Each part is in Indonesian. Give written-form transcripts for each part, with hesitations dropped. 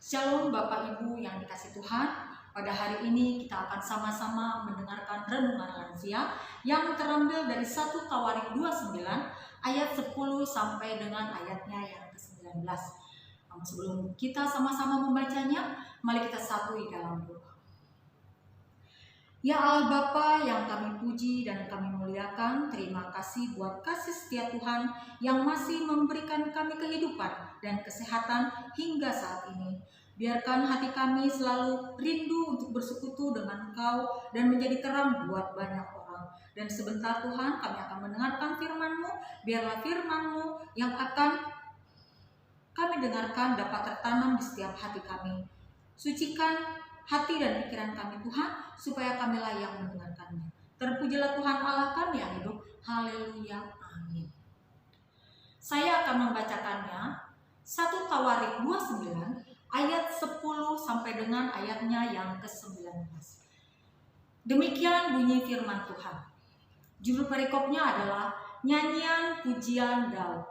Shalom Bapak Ibu yang dikasih Tuhan. Pada hari ini kita akan sama-sama mendengarkan renungan lansia yang terambil dari 1 Tawarik 29 ayat 10 sampai dengan ayatnya yang ke-19. Namun sebelum kita sama-sama membacanya, mari kita satui dalam doa. Ya Allah Bapa yang kami puji dan kami muliakan, terima kasih buat kasih setia Tuhan yang masih memberikan kami kehidupan dan kesehatan hingga saat ini. Biarkan hati kami selalu rindu untuk bersekutu dengan Engkau dan menjadi terang buat banyak orang. Dan sebentar Tuhan kami akan mendengarkan firman-Mu, biarlah firman-Mu yang akan kami dengarkan dapat tertanam di setiap hati kami. Sucikan hati dan pikiran kami Tuhan, supaya kami layak mendengarkannya. Terpujilah Tuhan Allah kami yang hidup. Haleluya. Amin. Saya akan membacakannya 1 Tawarik 29 ayat 10 sampai dengan ayatnya yang ke-19. Demikian bunyi firman Tuhan. Judul perikopnya adalah nyanyian pujian Daud.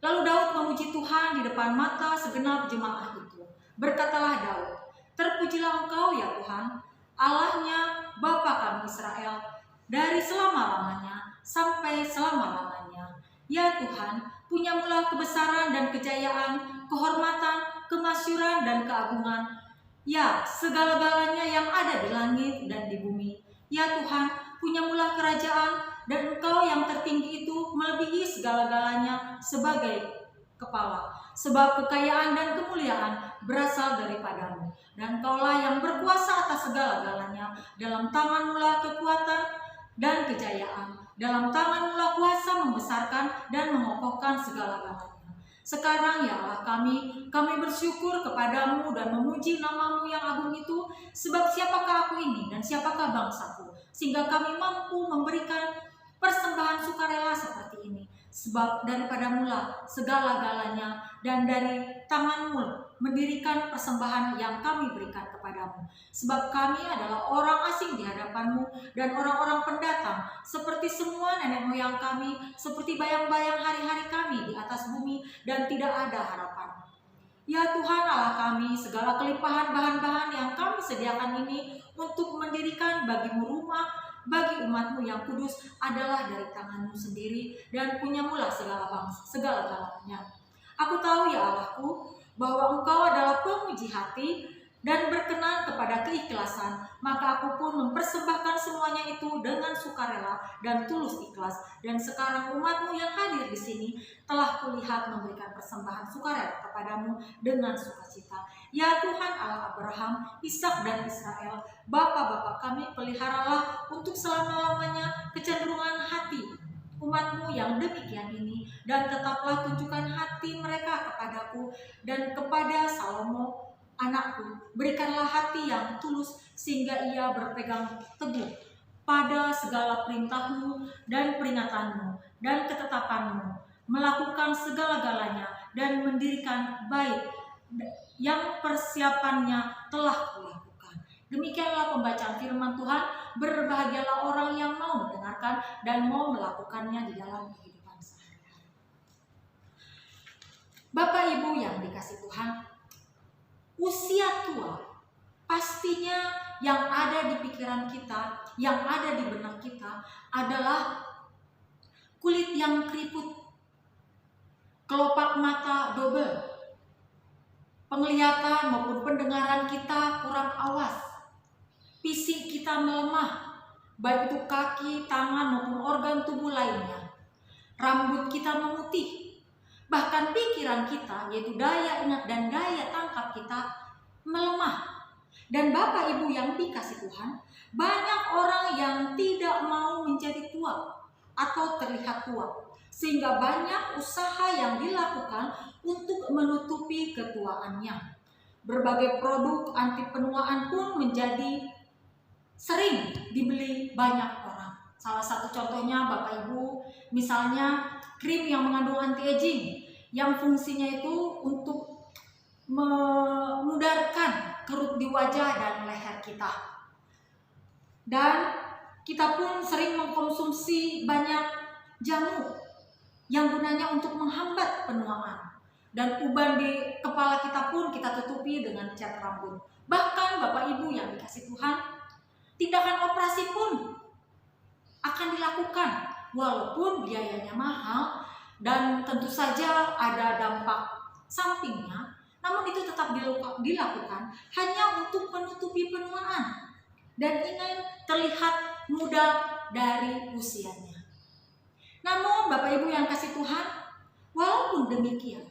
Lalu Daud memuji Tuhan di depan mata segenap jemaah itu. Berkatalah Daud, "Terpujilah Engkau ya Tuhan, Allahnya Bapa kami Israel, dari selama-lamanya sampai selama-lamanya. Ya Tuhan, punyamulah kebesaran dan kejayaan, kehormatan, kemasyuran dan keagungan. Ya, segala-galanya yang ada di langit dan di bumi. Ya Tuhan, punyamulah kerajaan, dan Engkau yang tertinggi itu melebihi segala-galanya sebagai kepala. Sebab kekayaan dan kemuliaan berasal daripadamu, dan Engkaulah yang berkuasa atas segala-galanya. Dalam tangan-Mu kekuatan dan kejayaan, dalam tangan-Mu kuasa membesarkan dan mengokohkan segala-galanya. Sekarang ya Allah kami bersyukur kepadamu dan memuji nama-Mu yang agung itu, sebab siapakah aku ini dan siapakah bangsaku, sehingga kami mampu memberikan persembahan sukarela seperti ini. Sebab daripadamu segala-galanya, dan dari tangan-Mu mendirikan persembahan yang kami berikan kepadamu. Sebab kami adalah orang asing di hadapan-Mu dan orang-orang pendatang, seperti semua nenek moyang kami, seperti bayang-bayang hari-hari kami di atas bumi, dan tidak ada harapan. Ya Tuhan Allah kami, segala kelimpahan bahan-bahan yang kami sediakan ini untuk mendirikan bagi-Mu rumah, bagi umat-Mu yang kudus adalah dari tangan-Mu sendiri, dan punyamulah segala-galanya. Aku tahu ya Allahku, bahwa Engkau adalah pemuji hati dan berkenan kepada keikhlasan, maka aku pun mempersembahkan semuanya itu dengan sukarela dan tulus ikhlas. Dan sekarang umat-Mu yang hadir di sini telah kulihat memberikan persembahan sukarela kepadamu dengan sukacita. Ya Tuhan Allah Abraham, Ishak dan Israel, Bapa-bapa kami, peliharalah untuk selama-lamanya kecenderungan hati umat-Mu yang demikian ini, dan tetaplah tunjukkan hati mereka kepadaku dan kepada Salomo anakku. Berikanlah hati yang tulus sehingga ia berpegang teguh pada segala perintah-Mu dan peringatan-Mu dan ketetapan-Mu, melakukan segala-galanya dan mendirikan bait yang persiapannya telah kulakukan." Demikianlah pembacaan firman Tuhan. Berbahagialah orang yang mau mendengarkan dan mau melakukannya di dalam kehidupan sehari-hari. Bapak Ibu yang dikasih Tuhan, usia tua pastinya yang ada di pikiran kita, yang ada di benak kita adalah kulit yang keriput, kelopak mata double, penglihatan maupun pendengaran kita kurang awas, fisik kita melemah, baik itu kaki, tangan maupun organ tubuh lainnya. Rambut kita memutih, bahkan pikiran kita, yaitu daya ingat dan daya tangkap kita melemah. Dan Bapak Ibu yang dikasih Tuhan, banyak orang yang tidak mau menjadi tua atau terlihat tua, sehingga banyak usaha yang dilakukan untuk menutupi ketuaannya. Berbagai produk anti penuaan pun menjadi sering dibeli banyak orang. Salah satu contohnya Bapak Ibu, misalnya krim yang mengandung anti-aging, yang fungsinya itu untuk memudarkan kerut di wajah dan leher kita. Dan kita pun sering mengkonsumsi banyak jamu yang gunanya untuk menghambat penuaan. Dan uban di kepala kita pun kita tutupi dengan cat rambut. Bahkan Bapak Ibu yang dikasih Tuhan, tindakan operasi pun akan dilakukan walaupun biayanya mahal dan tentu saja ada dampak sampingnya, namun itu tetap dilakukan hanya untuk menutupi penuaan dan ingin terlihat muda dari usianya. Namun Bapak Ibu yang kasih Tuhan, walaupun demikian,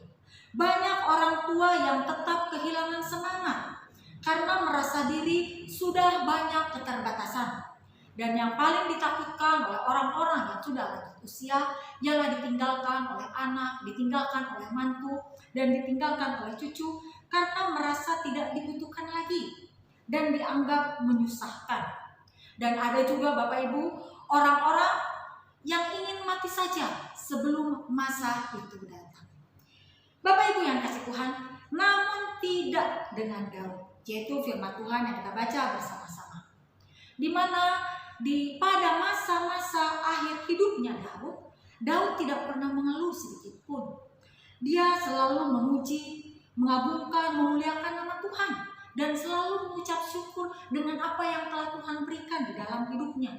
banyak orang tua yang tetap kehilangan semangat karena merasa diri sudah banyak keterbatasan. Dan yang paling ditakutkan oleh orang-orang yang sudah lanjut usia ialah ditinggalkan oleh anak, ditinggalkan oleh mantu, dan ditinggalkan oleh cucu karena merasa tidak dibutuhkan lagi dan dianggap menyusahkan. Dan ada juga Bapak Ibu orang-orang yang ingin mati saja sebelum masa itu datang. Bapak Ibu yang kasih Tuhan, namun tidak dengan Daud, yaitu firman Tuhan yang kita baca bersama-sama. Di mana pada masa-masa akhir hidupnya Daud tidak pernah mengeluh sedikit pun. Dia selalu memuji, mengagungkan, memuliakan nama Tuhan, dan selalu mengucap syukur dengan apa yang telah Tuhan berikan di dalam hidupnya.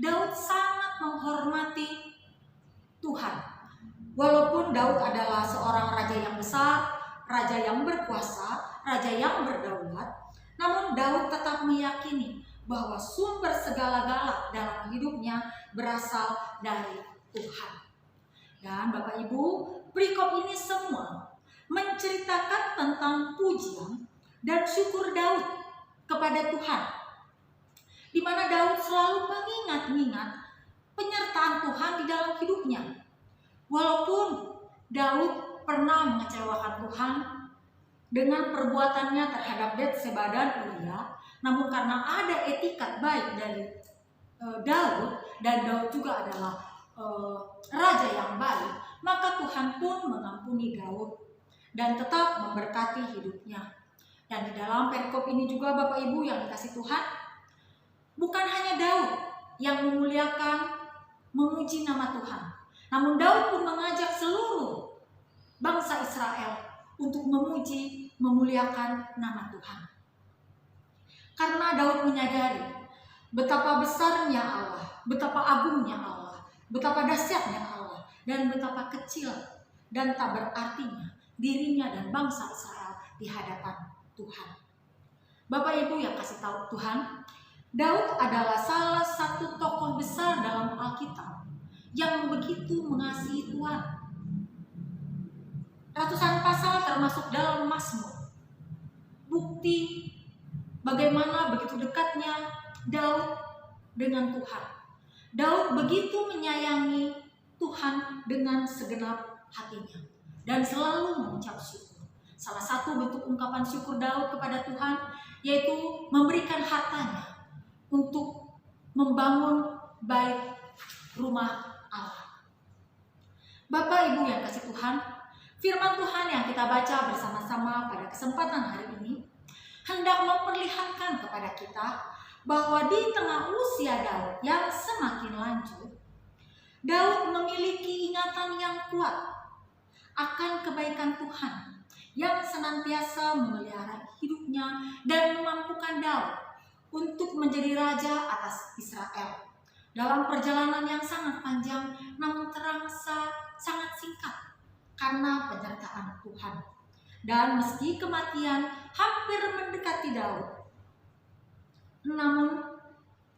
Daud sangat menghormati Tuhan. Walaupun Daud adalah seorang raja yang besar, raja yang berkuasa, raja yang berdaulat, namun Daud tetap meyakini bahwa sumber segala-gala dalam hidupnya berasal dari Tuhan. Dan Bapak Ibu, perikop ini semua menceritakan tentang pujian dan syukur Daud kepada Tuhan, di mana Daud selalu mengingat-ingat penyertaan Tuhan di dalam hidupnya. Walaupun Daud pernah mengecewakan Tuhan dengan perbuatannya terhadap Betseba dan Uria, namun karena ada etikat baik dari Daud, dan Daud juga adalah raja yang baik, maka Tuhan pun mengampuni Daud dan tetap memberkati hidupnya. Dan di dalam perikop ini juga Bapak Ibu yang dikasih Tuhan, bukan hanya Daud yang memuliakan, memuji nama Tuhan, namun Daud pun mengajak seluruh bangsa Israel untuk memuji, memuliakan nama Tuhan. Karena Daud menyadari betapa besarnya Allah, betapa agungnya Allah, betapa dahsyatnya Allah, dan betapa kecil dan tak berartinya dirinya dan bangsa Israel di hadapan Tuhan. Bapak Ibu yang kasih tahu Tuhan, Daud adalah salah satu tokoh besar dalam Alkitab yang begitu mengasihi Tuhan. Ratusan pasal termasuk dalam Mazmur, bukti bagaimana begitu dekatnya Daud dengan Tuhan. Daud begitu menyayangi Tuhan dengan segenap hatinya dan selalu mengucap syukur. Salah satu bentuk ungkapan syukur Daud kepada Tuhan yaitu memberikan hartanya untuk membangun bait rumah Allah. Bapak Ibu yang kasih Tuhan, firman Tuhan yang kita baca bersama-sama pada kesempatan hari ini hendak memperlihatkan kepada kita bahwa di tengah usia Daud yang semakin lanjut, Daud memiliki ingatan yang kuat akan kebaikan Tuhan yang senantiasa memelihara hidupnya dan memampukan Daud untuk menjadi raja atas Israel. Dalam perjalanan yang sangat panjang namun terasa sangat singkat karena penyertaan Tuhan. Dan meski kematian hampir mendekati Daud, namun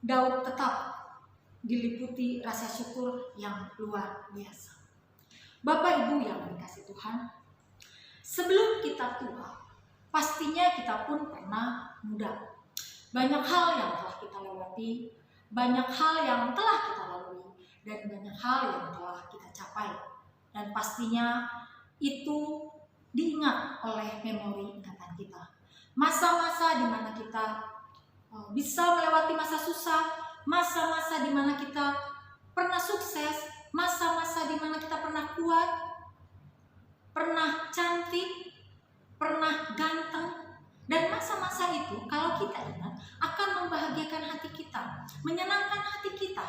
Daud tetap diliputi rasa syukur yang luar biasa. Bapak Ibu yang dikasih Tuhan, sebelum kita tua, pastinya kita pun pernah muda. Banyak hal yang telah kita lewati, banyak hal yang telah kita lalui, dan banyak hal yang telah kita capai. Dan pastinya itu diingat oleh memori ingatan kita. Masa-masa di mana kita bisa melewati masa susah, masa-masa di mana kita pernah sukses, masa-masa di mana kita pernah kuat, pernah cantik, pernah ganteng, dan masa-masa itu kalau kita ingat akan membahagiakan hati kita, menyenangkan hati kita.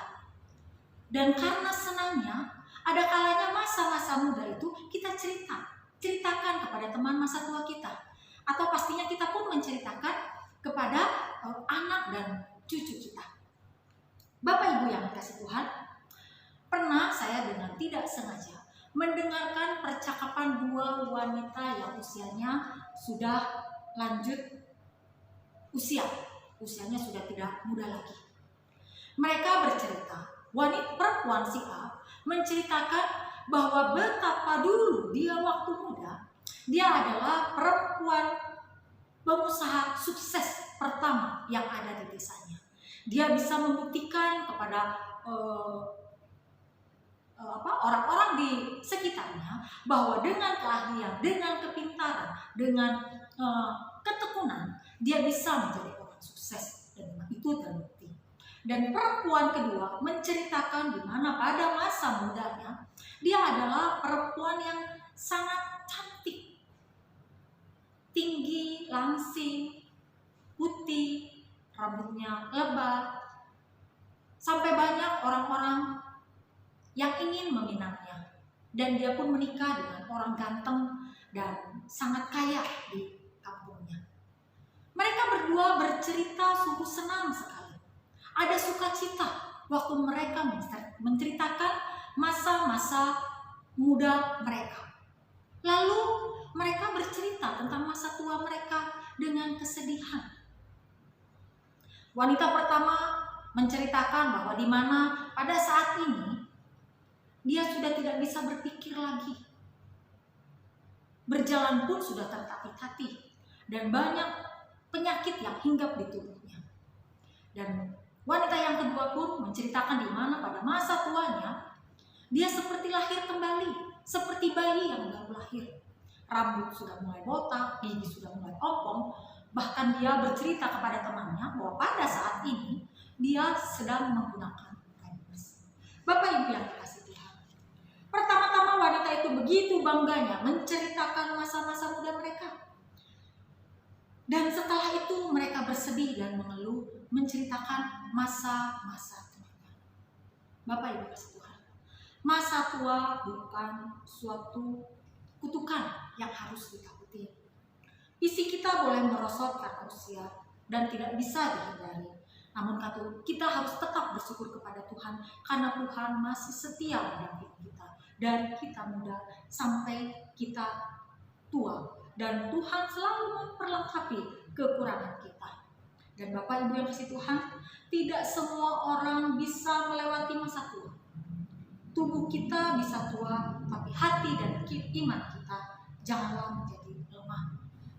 Dan karena senangnya, ada kalanya masa-masa muda itu kita ceritakan kepada teman masa tua kita. Atau pastinya kita pun menceritakan kepada anak dan cucu kita. Bapak Ibu yang dikasihi Tuhan, pernah saya dengan tidak sengaja mendengarkan percakapan dua wanita yang usianya sudah lanjut usianya sudah tidak muda lagi. Mereka bercerita, perempuan si A menceritakan bahwa betapa dulu dia waktu muda, dia adalah perempuan pengusaha sukses pertama yang ada di desanya. Dia bisa membuktikan kepada orang-orang di sekitarnya bahwa dengan keahlian, dengan kepintaran, dengan ketekunan, dia bisa menjadi orang sukses, dan itu terbukti. Dan perempuan kedua menceritakan di mana pada masa mudanya dia adalah perempuan yang sangat cantik, tinggi, langsing, putih, rambutnya lebat, sampai banyak orang-orang yang ingin meminangnya. Dan dia pun menikah dengan orang ganteng dan sangat kaya di kampungnya. Mereka berdua bercerita sungguh senang sekali. Ada sukacita waktu mereka menceritakan masa-masa muda mereka. Lalu mereka bercerita tentang masa tua mereka dengan kesedihan. Wanita pertama menceritakan bahwa di mana pada saat ini dia sudah tidak bisa berpikir lagi. Berjalan pun sudah tertatih-tatih dan banyak penyakit yang hinggap di tubuhnya. Dan wanita yang kedua pun menceritakan di mana pada masa tuanya dia seperti lahir kembali, seperti bayi yang baru lahir. Rambut sudah mulai botak, gigi sudah mulai ompong. Bahkan dia bercerita kepada temannya bahwa pada saat ini dia sedang menggunakan pampers. Bapak Ibu yang dikasihi Tuhan, pertama-tama wanita itu begitu bangganya menceritakan masa-masa muda mereka. Dan setelah itu mereka bersedih dan mengeluh, menceritakan masa-masa tuanya. Bapak Ibu kasih Tuhan, masa tua bukan suatu kutukan yang harus ditakuti. Isi kita boleh merosot karena usia dan tidak bisa dihindari. Namun kita harus tetap bersyukur kepada Tuhan karena Tuhan masih setia mendampingi kita dari kita muda sampai kita tua. Dan Tuhan selalu memperlengkapi kekurangan kita. Dan Bapak Ibu yang kasih Tuhan, tidak semua orang bisa melewati masa tua. Tubuh kita bisa tua, tapi hati dan iman kita janganlah menjadi lemah.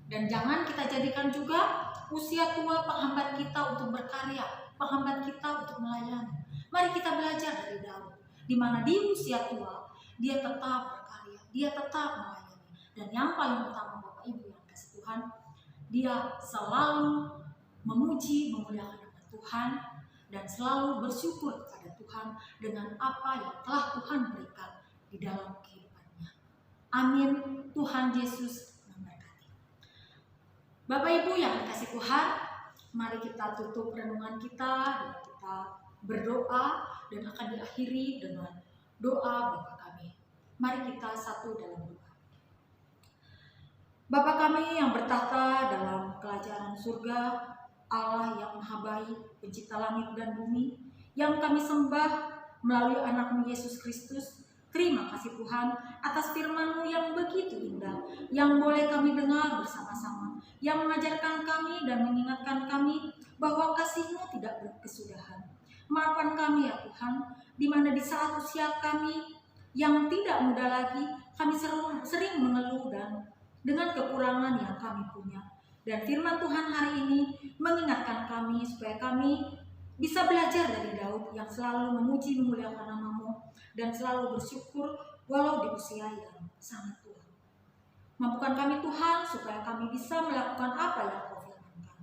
Dan jangan kita jadikan juga usia tua penghambat kita untuk berkarya, penghambat kita untuk melayani. Mari kita belajar dari Daud, di mana di usia tua dia tetap berkarya, dia tetap melayani. Dan yang paling utama Bapak Ibu yang kasih Tuhan, dia selalu memuji, memuliakan nama Tuhan, dan selalu bersyukur kepada Tuhan dengan apa yang telah Tuhan berikan di dalam kehidupannya. Amin. Tuhan Yesus memberkati. Bapak Ibu yang dikasih Tuhan, mari kita tutup renungan kita dan kita berdoa dan akan diakhiri dengan doa Bapa kami. Mari kita satu dalam doa. Bapa kami yang bertahta dalam kerajaan surga, Allah yang maha baik, pencipta langit dan bumi, yang kami sembah melalui anak-Mu Yesus Kristus. Terima kasih Tuhan atas firman-Mu yang begitu indah, yang boleh kami dengar bersama-sama, yang mengajarkan kami dan mengingatkan kami bahwa kasih-Mu tidak berkesudahan. Maafkan kami ya Tuhan, di mana di saat usia kami yang tidak muda lagi, kami sering mengeluh dan dengan kekurangan yang kami punya. Dan firman Tuhan hari ini mengingatkan kami supaya kami bisa belajar dari Daud yang selalu memuji memuliakan nama-Mu dan selalu bersyukur walau di usia yang sangat tua. Mampukan kami Tuhan supaya kami bisa melakukan apa yang Kau firmankan.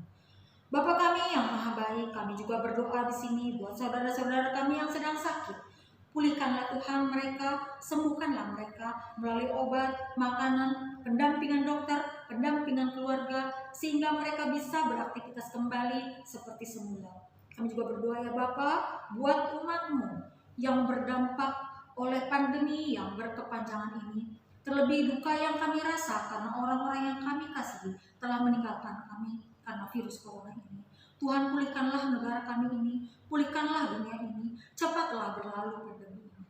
Bapa kami yang maha baik, kami juga berdoa di sini buat saudara-saudara kami yang sedang sakit. Pulihkanlah Tuhan mereka, sembuhkanlah mereka melalui obat, makanan, pendampingan dokter, pendampingan keluarga, sehingga mereka bisa beraktivitas kembali seperti semula. Kami juga berdoa ya Bapa, buat umat-Mu yang berdampak oleh pandemi yang berkepanjangan ini. Terlebih duka yang kami rasa karena orang-orang yang kami kasihi telah meninggalkan kami karena virus corona ini. Tuhan, pulihkanlah negara kami ini, pulihkanlah dunia ini, cepatlah berlalu pandemi ini.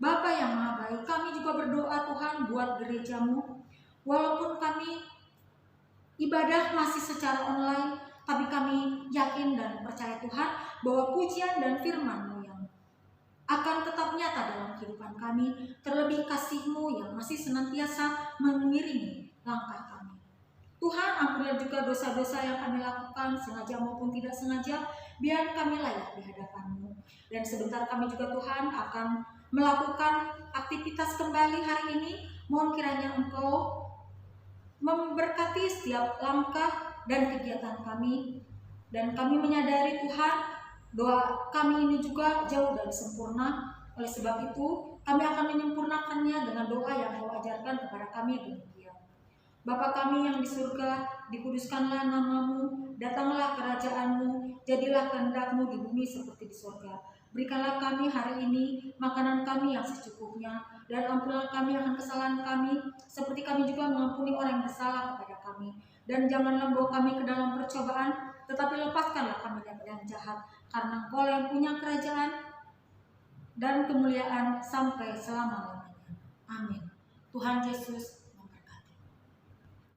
Bapa yang Maha Baik, kami juga berdoa Tuhan buat gerejamu. Walaupun kami ibadah masih secara online, tapi kami yakin dan percaya Tuhan bahwa pujian dan firman-Mu yang akan tetap nyata dalam kehidupan kami, terlebih kasih-Mu yang masih senantiasa mengiringi langkah kami. Tuhan, ampunilah juga dosa-dosa yang kami lakukan, sengaja maupun tidak sengaja, biar kami layak di hadapan-Mu. Dan sebentar kami juga Tuhan akan melakukan aktivitas kembali hari ini. Mohon kiranya Engkau memberkati setiap langkah dan kegiatan kami. Dan kami menyadari Tuhan, doa kami ini juga jauh dari sempurna. Oleh sebab itu, kami akan menyempurnakannya dengan doa yang Kau ajarkan kepada kami demikian. Bapa kami yang di surga, dikuduskanlah nama-Mu, datanglah kerajaan-Mu, jadilah kehendak-Mu di bumi seperti di surga. Berikanlah kami hari ini makanan kami yang secukupnya, dan ampunilah kami akan kesalahan kami, seperti kami juga mengampuni orang yang bersalah kepada kami. Dan janganlah bawa kami ke dalam percobaan, tetapi lepaskanlah kami dari yang jahat, karena Engkau yang punya kerajaan dan kemuliaan sampai selama-lamanya. Amin. Tuhan Yesus